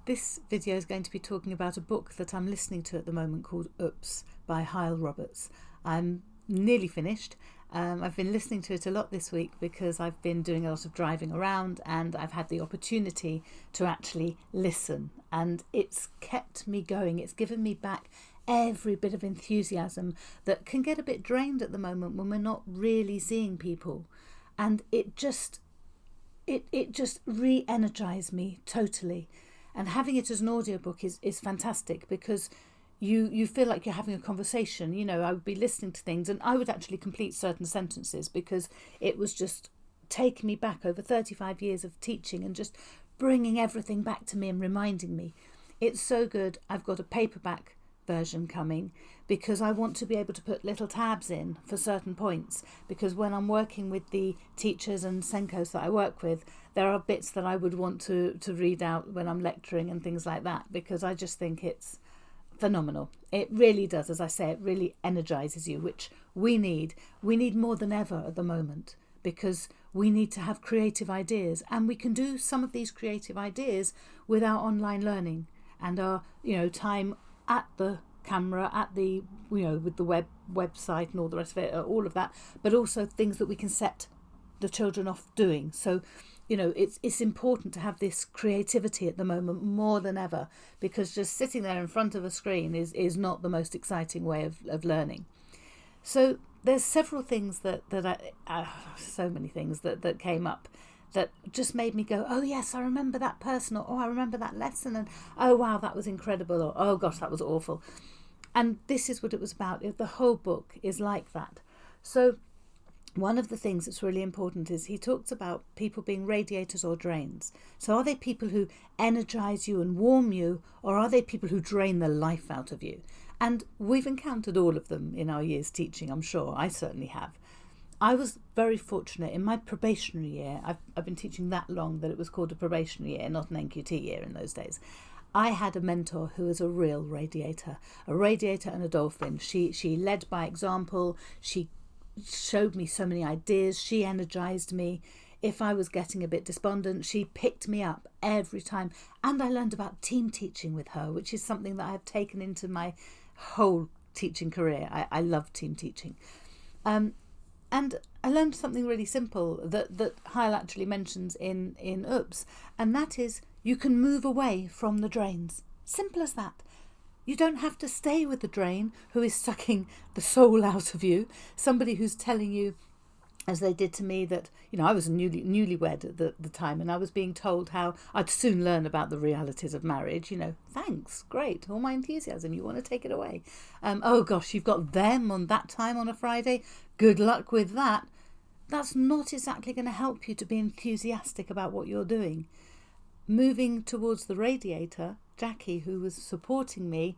This video is going to be talking about a book that I'm listening to at the moment called Oops by Hywel Robert. I'm nearly finished. I've been listening to it a lot this week because I've been doing a lot of driving around and I've had the opportunity to actually listen, and it's kept me going. It's given me back every bit of enthusiasm that can get a bit drained at the moment when we're not really seeing people, and it just re-energized me totally. And having it as an audiobook is fantastic because you feel like you're having a conversation. You know, I would be listening to things and I would actually complete certain sentences because it was just taking me back over 35 years of teaching and just bringing everything back to me and reminding me. It's so good. I've got a paperback version coming because I want to be able to put little tabs in for certain points, because when I'm working with the teachers and Senkos that I work with, there are bits that I would want to read out when I'm lecturing and things like that, because I just think it's phenomenal. It really does, as I say, it really energizes you, which we need more than ever at the moment, because we need to have creative ideas, and we can do some of these creative ideas with our online learning and our time at the camera, at the with the website and all the rest of it, all of that, but also things that we can set the children off doing. So it's important to have this creativity at the moment more than ever, because just sitting there in front of a screen is not the most exciting way of learning. So there's several things so many things that came up that just made me go, oh yes, I remember that person, or oh, I remember that lesson, and oh wow, that was incredible, or oh gosh, that was awful. And this is what it was about. The whole book is like that. So one of the things that's really important is he talks about people being radiators or drains. So are they people who energize you and warm you, or are they people who drain the life out of you? And we've encountered all of them in our years teaching, I'm sure. I certainly have. I was very fortunate in my probationary year. I've been teaching that long that it was called a probationary year, not an NQT year in those days. I had a mentor who was a real radiator and a dolphin. She led by example. She showed me so many ideas. She energized me. If I was getting a bit despondent, she picked me up every time. And I learned about team teaching with her, which is something that I've taken into my whole teaching career. I love team teaching. And I learned something really simple that Hywel actually mentions in Oops, and that is you can move away from the drains. Simple as that. You don't have to stay with the drain who is sucking the soul out of you, somebody who's telling you, as they did to me, that I was newlywed at the time, and I was being told how I'd soon learn about the realities of marriage. Thanks, great, all my enthusiasm, you want to take it away. Oh gosh, you've got them on that time on a Friday, good luck with that. That's not exactly going to help you to be enthusiastic about what you're doing. Moving towards the radiator, Jackie, who was supporting me,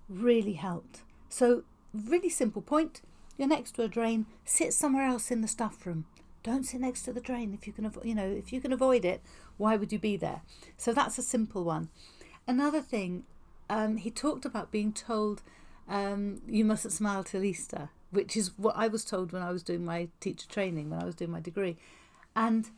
really helped. So really simple point. You're next to a drain, sit somewhere else in the staff room. Don't sit next to the drain. If you can avoid it, why would you be there? So that's a simple one. Another thing, he talked about being told you mustn't smile till Easter, which is what I was told when I was doing my teacher training, when I was doing my degree. And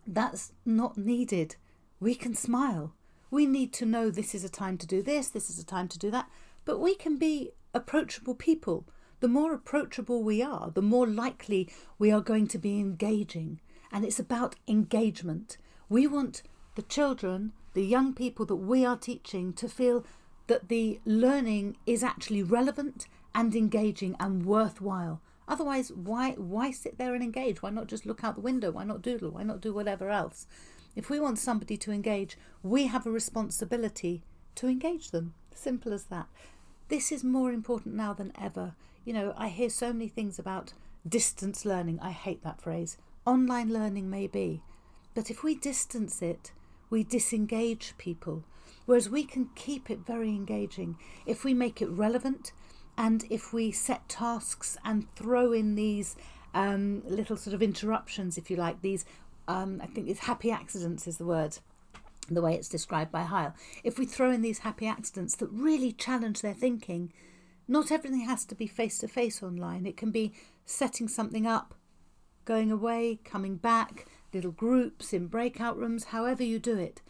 that's not needed. We can smile. We need to know this is a time to do this is a time to do that. But we can be approachable people. The more approachable we are, the more likely we are going to be engaging. And it's about engagement. We want the children, the young people that we are teaching, to feel that the learning is actually relevant and engaging and worthwhile. Otherwise, why sit there and engage? Why not just look out the window? Why not doodle? Why not do whatever else? If we want somebody to engage, we have a responsibility to engage them. Simple as that. This is more important now than ever. I hear so many things about distance learning. I hate that phrase. Online learning may be, but if we distance it, we disengage people. Whereas we can keep it very engaging if we make it relevant, and if we set tasks and throw in these little sort of interruptions, if you like, these I think it's happy accidents is the word, the way it's described by Hywel. If we throw in these happy accidents that really challenge their thinking, not everything has to be face-to-face online. It can be setting something up, going away, coming back, little groups in breakout rooms, however you do it.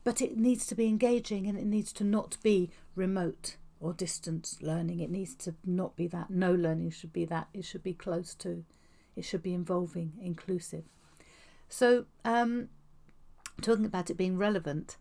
but it needs to be engaging, and it needs to not be remote or distance learning. It needs to not be that. No learning should be that. It should be close to. It should be involving, inclusive. So talking about it being relevant,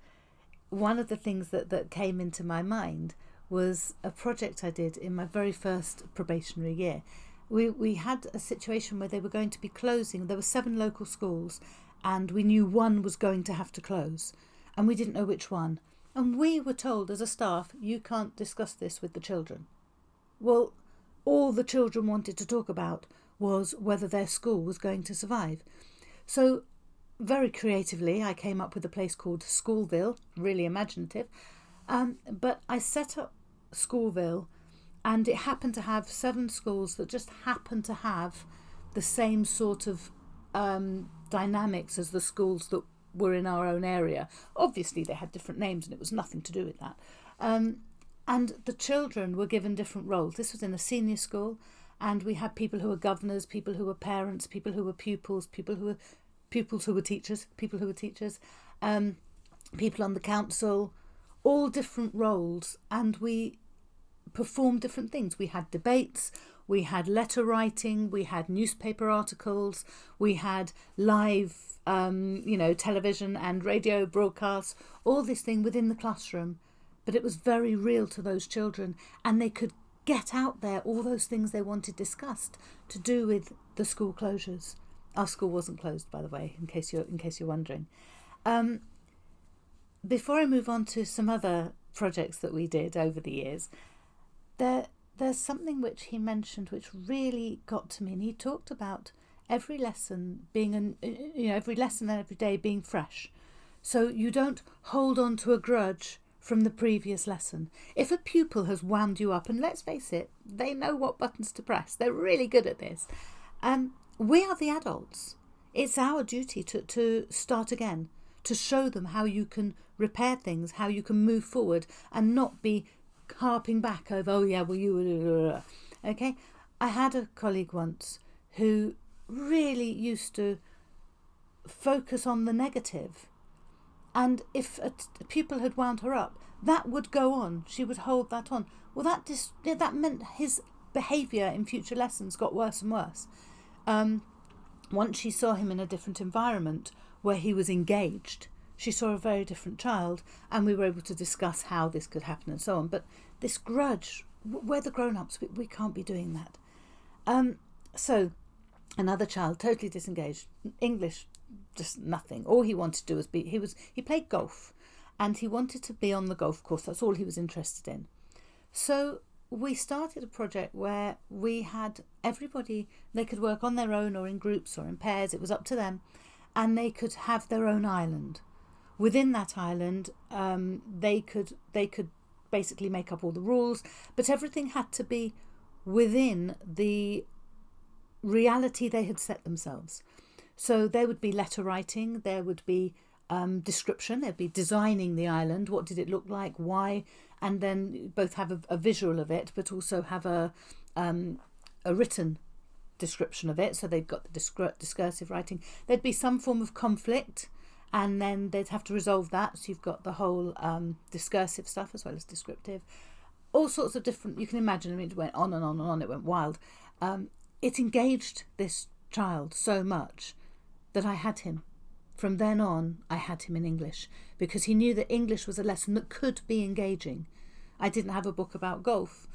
one of the things that came into my mind was a project I did in my very first probationary year. We had a situation where they were going to be closing. There were 7 local schools, and we knew one was going to have to close, and we didn't know which one. And we were told as a staff, you can't discuss this with the children. Well, all the children wanted to talk about was whether their school was going to survive. So very creatively, I came up with a place called Schoolville, really imaginative. But I set up Schoolville, and it happened to have 7 schools that just happened to have the same sort of dynamics as the schools that were in our own area. Obviously, they had different names, and it was nothing to do with that. And the children were given different roles. This was in a senior school, and we had people who were governors, people who were parents, people who were pupils, people who were teachers, people on the council, all different roles, and we performed different things. We had debates, we had letter writing, we had newspaper articles, we had live television and radio broadcasts, all this thing within the classroom. But it was very real to those children, and they could get out there all those things they wanted discussed to do with the school closures. Our school wasn't closed, by the way, in case you're wondering. Before I move on to some other projects that we did over the years, there's something which he mentioned which really got to me, and he talked about every lesson being every lesson and every day being fresh. So you don't hold on to a grudge from the previous lesson. If a pupil has wound you up, and let's face it, they know what buttons to press. They're really good at this. We are the adults. It's our duty to start again, to show them how you can repair things, how you can move forward, and not be harping back over, oh yeah, well you... Okay? I had a colleague once who really used to focus on the negative. And if a pupil had wound her up, that would go on. She would hold that on. Well, that meant his behaviour in future lessons got worse and worse. Once she saw him in a different environment where he was engaged, she saw a very different child, and we were able to discuss how this could happen and so on. But this grudge, we're the grown-ups, we can't be doing that. So another child, totally disengaged, English, just nothing. All he wanted to do was he played golf, and he wanted to be on the golf course. That's all he was interested in. So we started a project where we had everybody, they could work on their own or in groups or in pairs, it was up to them, and they could have their own island. Within that island, they could basically make up all the rules, but everything had to be within the reality they had set themselves. So there would be letter writing, there would be description, there'd be designing the island, what did it look like, why, and then both have a visual of it, but also have a written description of it. So they've got the discursive writing. There'd be some form of conflict, and then they'd have to resolve that. So you've got the whole discursive stuff as well as descriptive. All sorts of different, you can imagine, I mean, it went on and on and on, it went wild. It engaged this child so much that I had him. From then on, I had him in English, because he knew that English was a lesson that could be engaging. I didn't have a book about golf,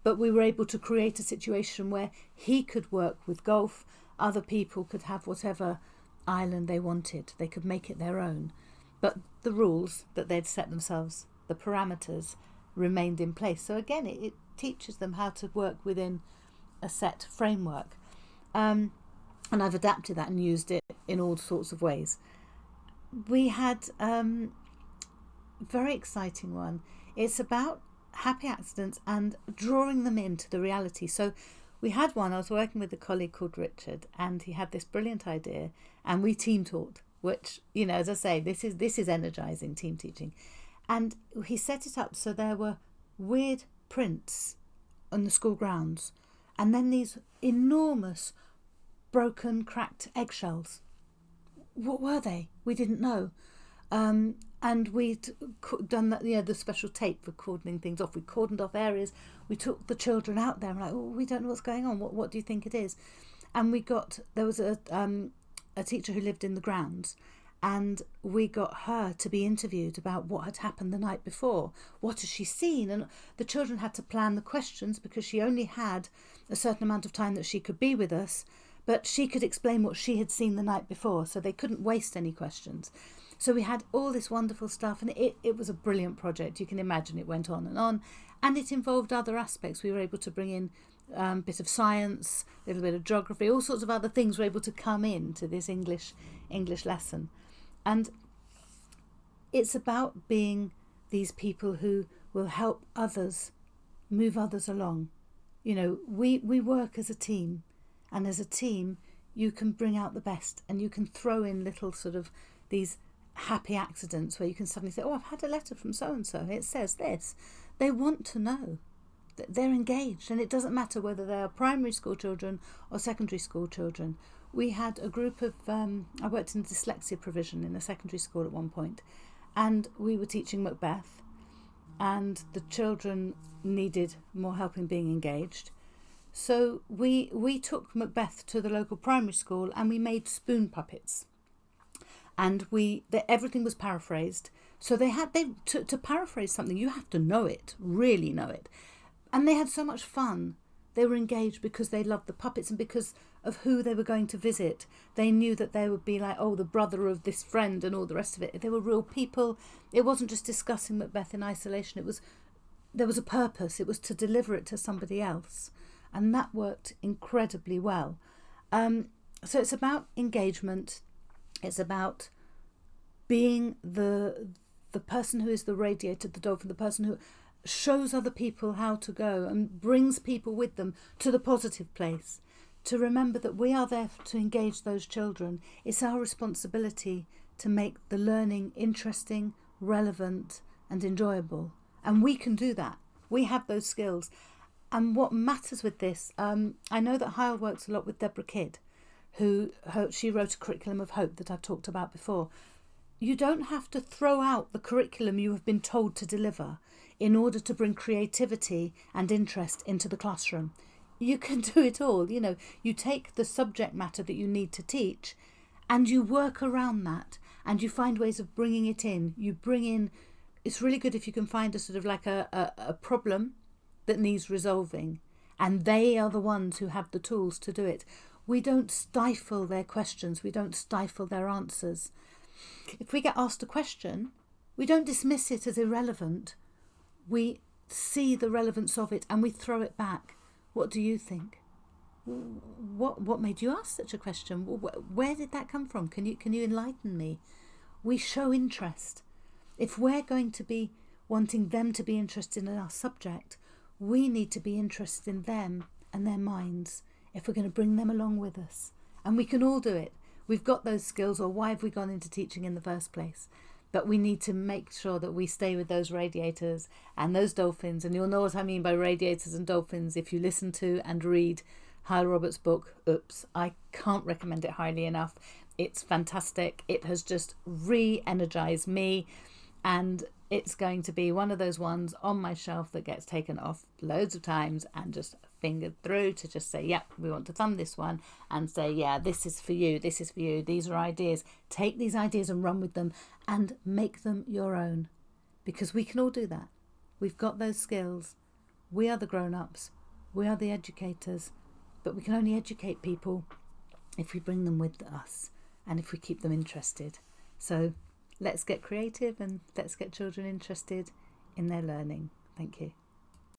but we were able to create a situation where he could work with golf, other people could have whatever island they wanted, they could make it their own. But the rules that they'd set themselves, the parameters, remained in place. So again, it teaches them how to work within a set framework. And I've adapted that and used it in all sorts of ways. We had a very exciting one. It's about happy accidents and drawing them into the reality. So we had one, I was working with a colleague called Richard, and he had this brilliant idea, and we team taught, which, you know, as I say, this is energising, team teaching. And he set it up so there were weird prints on the school grounds, and then these enormous broken, cracked eggshells. What were they? We didn't know. And we'd done that, the special tape for cordoning things off. We cordoned off areas. We took the children out there and like, we don't know what's going on. What do you think it is? And there was a teacher who lived in the grounds, and we got her to be interviewed about what had happened the night before. What has she seen? And the children had to plan the questions because she only had a certain amount of time that she could be with us, but she could explain what she had seen the night before, so they couldn't waste any questions. So we had all this wonderful stuff, and it was a brilliant project. You can imagine it went on, and it involved other aspects. We were able to bring in a bit of science, a little bit of geography, all sorts of other things were able to come into this English lesson. And it's about being these people who will help others, move others along. We work as a team, and as a team you can bring out the best, and you can throw in little sort of these happy accidents where you can suddenly say, I've had a letter from so-and-so, it says this. They want to know that they're engaged, and it doesn't matter whether they are primary school children or secondary school children. We had a group of, I worked in dyslexia provision in a secondary school at one point, and we were teaching Macbeth, and the children needed more help in being engaged. So we took Macbeth to the local primary school, and we made spoon puppets. And everything was paraphrased. So to paraphrase something, you have to know it, really know it. And they had so much fun. They were engaged because they loved the puppets, and because of who they were going to visit. They knew that they would be like, the brother of this friend and all the rest of it. They were real people. It wasn't just discussing Macbeth in isolation. There was a purpose. It was to deliver it to somebody else. And that worked incredibly well. So it's about engagement. It's about being the person who is the radiator, the dolphin, the person who shows other people how to go and brings people with them to the positive place. To remember that we are there to engage those children. It's our responsibility to make the learning interesting, relevant and enjoyable. And we can do that. We have those skills. And what matters with this, I know that Hywel works a lot with Deborah Kidd, she wrote a curriculum of hope that I've talked about before. You don't have to throw out the curriculum you have been told to deliver in order to bring creativity and interest into the classroom. You can do it all. You take the subject matter that you need to teach and you work around that, and you find ways of bringing it in. You bring in, it's really good if you can find a sort of like a problem that needs resolving, and they are the ones who have the tools to do it. We don't stifle their questions. We don't stifle their answers. If we get asked a question, we don't dismiss it as irrelevant. We see the relevance of it and we throw it back. What do you think? What made you ask such a question? Where did that come from? Can you enlighten me? We show interest. If we're going to be wanting them to be interested in our subject, we need to be interested in them and their minds if we're going to bring them along with us. And we can all do it. We've got those skills, or why have we gone into teaching in the first place? But we need to make sure that we stay with those radiators and those dolphins. And you'll know what I mean by radiators and dolphins if you listen to and read Hywel Robert's book, Oops. I can't recommend it highly enough. It's fantastic. It has just re-energized me. And it's going to be one of those ones on my shelf that gets taken off loads of times and just fingered through to just say, yep, we want to thumb this one and say, yeah, this is for you, this is for you, these are ideas. Take these ideas and run with them and make them your own, because we can all do that. We've got those skills. We are the grown-ups. We are the educators, but we can only educate people if we bring them with us and if we keep them interested. So let's get creative and let's get children interested in their learning. Thank you.